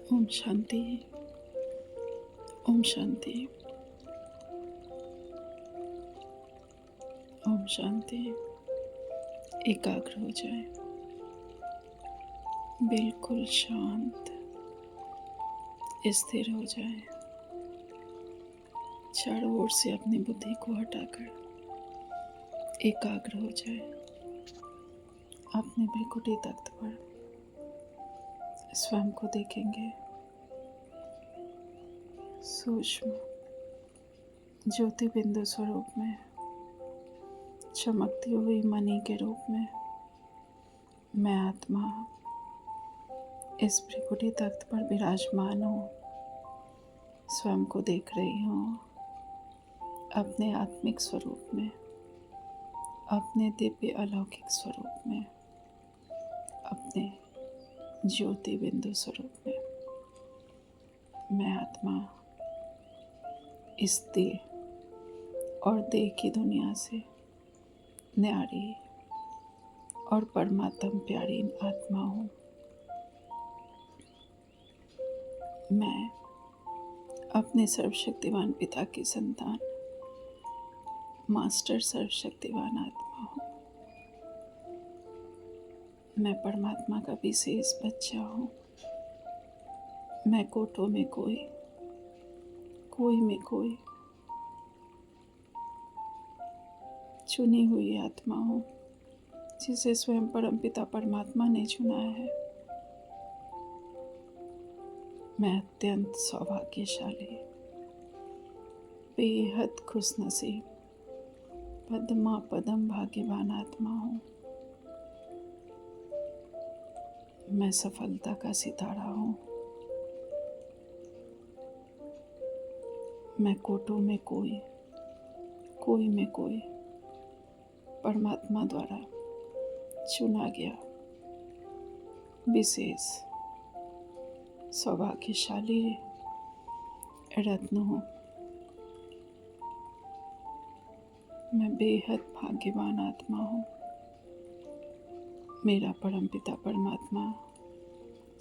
ओम शांति। ओम शांति। ओम शांति। एकाग्र हो जाए, बिल्कुल शांत, स्थिर हो जाए। चारों ओर से अपनी बुद्धि को हटाकर एकाग्र हो जाए। अपने भ्रिकुटी तख्त पर स्वयं को देखेंगे, सूक्ष्म ज्योति बिंदु स्वरूप में, चमकती हुई मणि के रूप में। मैं आत्मा इस भ्रिकुटी तख्त पर विराजमान हूँ, स्वयं को देख रही हूँ अपने आत्मिक स्वरूप में, अपने दिव्य अलौकिक स्वरूप में, अपने ज्योति बिंदु स्वरूप में। मैं आत्मा इस देह और देह की दुनिया से न्यारी और परमात्म प्यारी आत्मा हूँ। मैं अपने सर्वशक्तिवान पिता की संतान, मास्टर सर्वशक्तिवान आत्मा हूँ। मैं परमात्मा का विशेष बच्चा हूँ। मैं कोटों में कोई, कोई में कोई चुनी हुई आत्मा हूँ, जिसे स्वयं परमपिता परमात्मा ने चुना है। मैं अत्यंत सौभाग्यशाली, बेहद खुशनसीब, पद्मा पदम भाग्यवान आत्मा हूँ। मैं सफलता का सितारा हूँ। मैं कोटों में कोई, कोई में कोई परमात्मा द्वारा चुना गया विशेष सौभाग्यशाली रत्न हूँ। मैं बेहद भाग्यवान आत्मा हूँ। मेरा परमपिता परमात्मा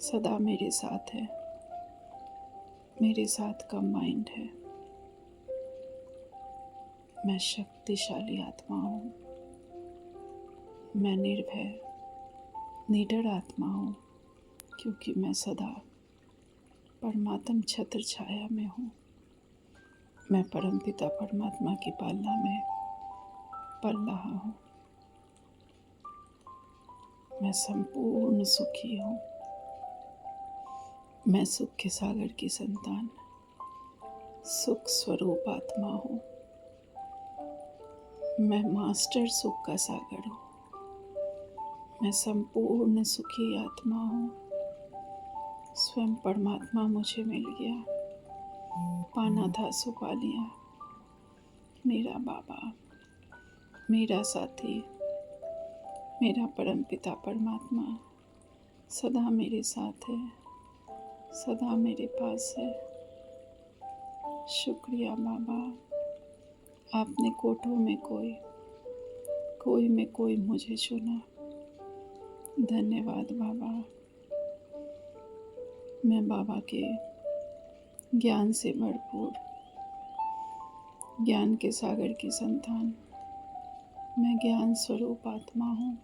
सदा मेरे साथ है, मेरे साथ कंबाइंड है। मैं शक्तिशाली आत्मा हूँ। मैं निर्भय, निडर आत्मा हूँ, क्योंकि मैं सदा परमात्म छत्र छाया में हूँ। मैं परमपिता परमात्मा की पालना में पल रहा हूँ। मैं संपूर्ण सुखी हूँ। मैं सुख के सागर की संतान, सुख स्वरूप आत्मा हूँ। मैं मास्टर सुख का सागर हूँ। मैं संपूर्ण सुखी आत्मा हूँ। स्वयं परमात्मा मुझे मिल गया, पाना था सो पा लिया। मेरा बाबा, मेरा साथी, मेरा परमपिता परमात्मा सदा मेरे साथ है, सदा मेरे पास है। शुक्रिया बाबा, आपने कोटों में कोई, कोई में कोई मुझे चुना। धन्यवाद बाबा। मैं बाबा के ज्ञान से भरपूर, ज्ञान के सागर की संतान, मैं ज्ञान स्वरूप आत्मा हूँ।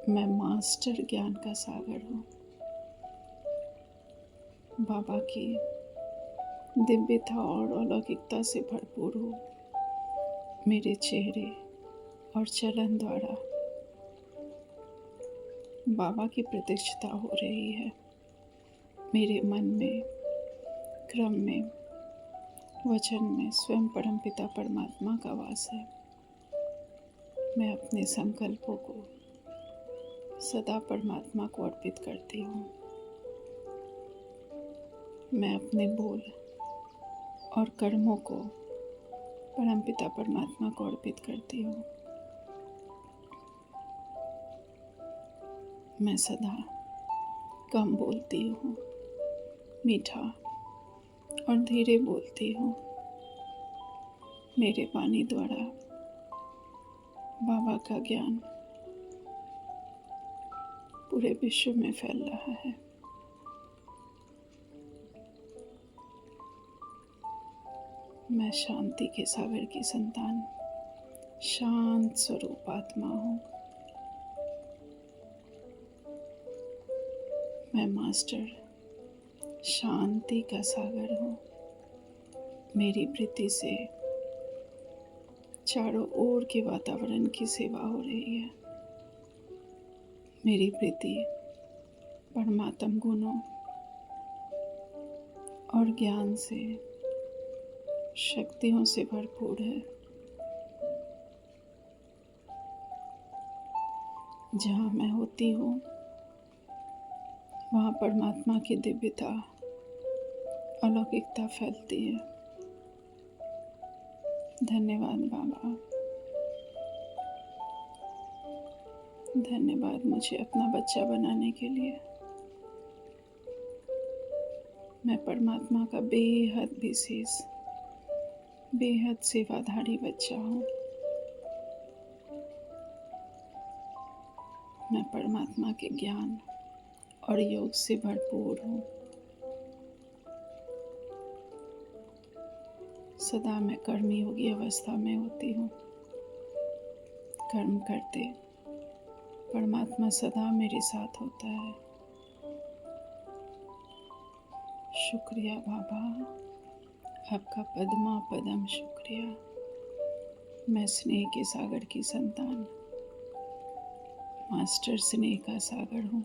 मैं मास्टर ज्ञान का सागर हूँ। बाबा की दिव्यता और अलौकिकता से भरपूर हूँ। मेरे चेहरे और चलन द्वारा बाबा की प्रत्यक्षता हो रही है। मेरे मन में, क्रम में, वचन में स्वयं परमपिता परमात्मा का वास है। मैं अपने संकल्पों को सदा परमात्मा को अर्पित करती हूँ। मैं अपने बोल और कर्मों को परमपिता परमात्मा को अर्पित करती हूँ। मैं सदा कम बोलती हूँ, मीठा और धीरे बोलती हूँ। मेरे वाणी द्वारा बाबा का ज्ञान पूरे विश्व में फैल रहा है। मैं शांति के सागर की संतान, शांत स्वरूप आत्मा हूँ। मैं मास्टर शांति का सागर हूँ। मेरी प्रीति से चारों ओर के वातावरण की सेवा हो रही है। मेरी प्रीति परमात्म गुणों और ज्ञान से, शक्तियों से भरपूर है। जहाँ मैं होती हूँ वहाँ परमात्मा की दिव्यता, अलौकिकता फैलती है। धन्यवाद बाबा, धन्यवाद मुझे अपना बच्चा बनाने के लिए। मैं परमात्मा का बेहद विशेष, बेहद सेवाधारी बच्चा हूँ। मैं परमात्मा के ज्ञान और योग से भरपूर हूँ। सदा मैं कर्मयोगी अवस्था में होती हूँ। कर्म करते परमात्मा सदा मेरे साथ होता है। शुक्रिया बाबा, आपका पद्मा पदम शुक्रिया। मैं स्नेह के सागर की संतान, मास्टर स्नेह का सागर हूँ।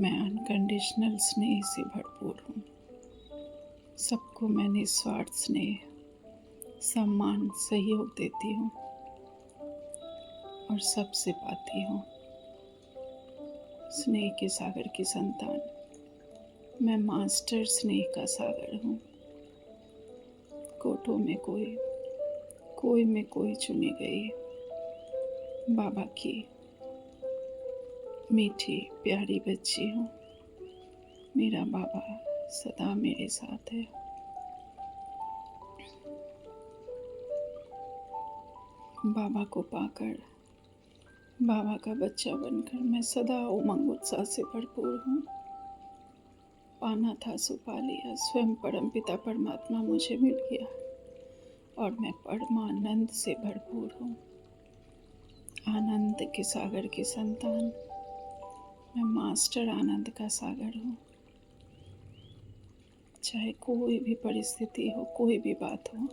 मैं अनकंडीशनल स्नेह से भरपूर हूँ। सबको मैं निस्वार्थ स्नेह, सम्मान, सहयोग देती हूँ और सबसे पाती हूँ। स्नेह के सागर की संतान, मैं मास्टर स्नेह का सागर हूँ। कोटों में कोई में कोई चुनी गई बाबा की मीठी प्यारी बच्ची हूँ। मेरा बाबा सदा मेरे साथ है। बाबा को पाकर, बाबा का बच्चा बनकर मैं सदा उमंग उत्साह से भरपूर हूँ। पाना था सो पा लिया, स्वयं परमपिता परमात्मा मुझे मिल गया और मैं परमानंद से भरपूर हूँ। आनंद के सागर की संतान, मैं मास्टर आनंद का सागर हूँ। चाहे कोई भी परिस्थिति हो, कोई भी बात हो,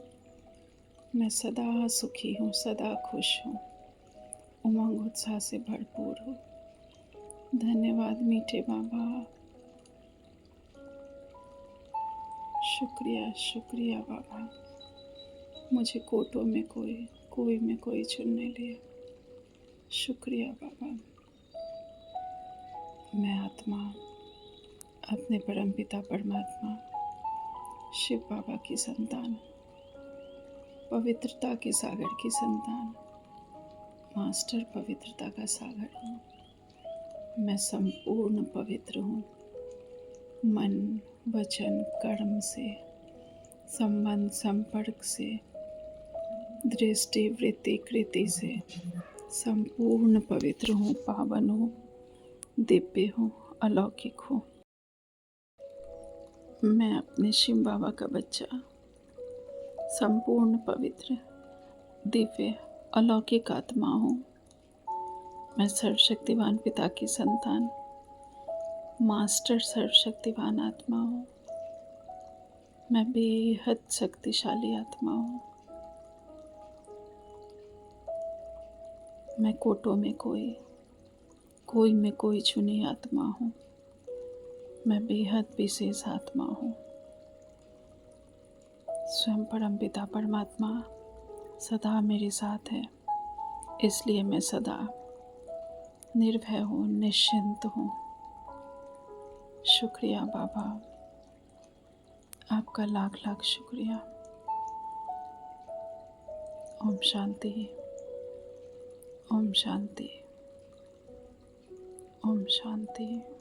मैं सदा सुखी हूँ, सदा खुश हूँ, उमंग उत्साह से भरपूर हूँ। धन्यवाद मीठे बाबा, शुक्रिया शुक्रिया बाबा। मुझे कोटों में कोई में कोई चुनने लिए शुक्रिया बाबा। मैं आत्मा अपने परमपिता परमात्मा शिव बाबा की संतान, पवित्रता के सागर की संतान, मास्टर पवित्रता का सागर हूँ। मैं संपूर्ण पवित्र हूँ। मन, वचन, कर्म से, संबंध, संपर्क से, दृष्टि, वृत्ति, कृति से संपूर्ण पवित्र हूँ, पावन हूँ, दिव्य हूँ, अलौकिक हूँ। मैं अपने शिव बाबा का बच्चा, संपूर्ण पवित्र, दिव्य, अलौकिक आत्मा हूँ। मैं सर्वशक्तिवान पिता की संतान, मास्टर सर्वशक्तिवान आत्मा हूँ। मैं बेहद शक्तिशाली आत्मा हूँ। मैं कोटों में कोई में कोई चुनी आत्मा हूँ। मैं बेहद विशेष आत्मा हूँ। स्वयं परमपिता परमात्मा सदा मेरे साथ है, इसलिए मैं सदा निर्भय हूँ, निश्चिंत हूँ। शुक्रिया बाबा, आपका लाख लाख शुक्रिया। ओम शांति, ओम शांति, ओम शांति।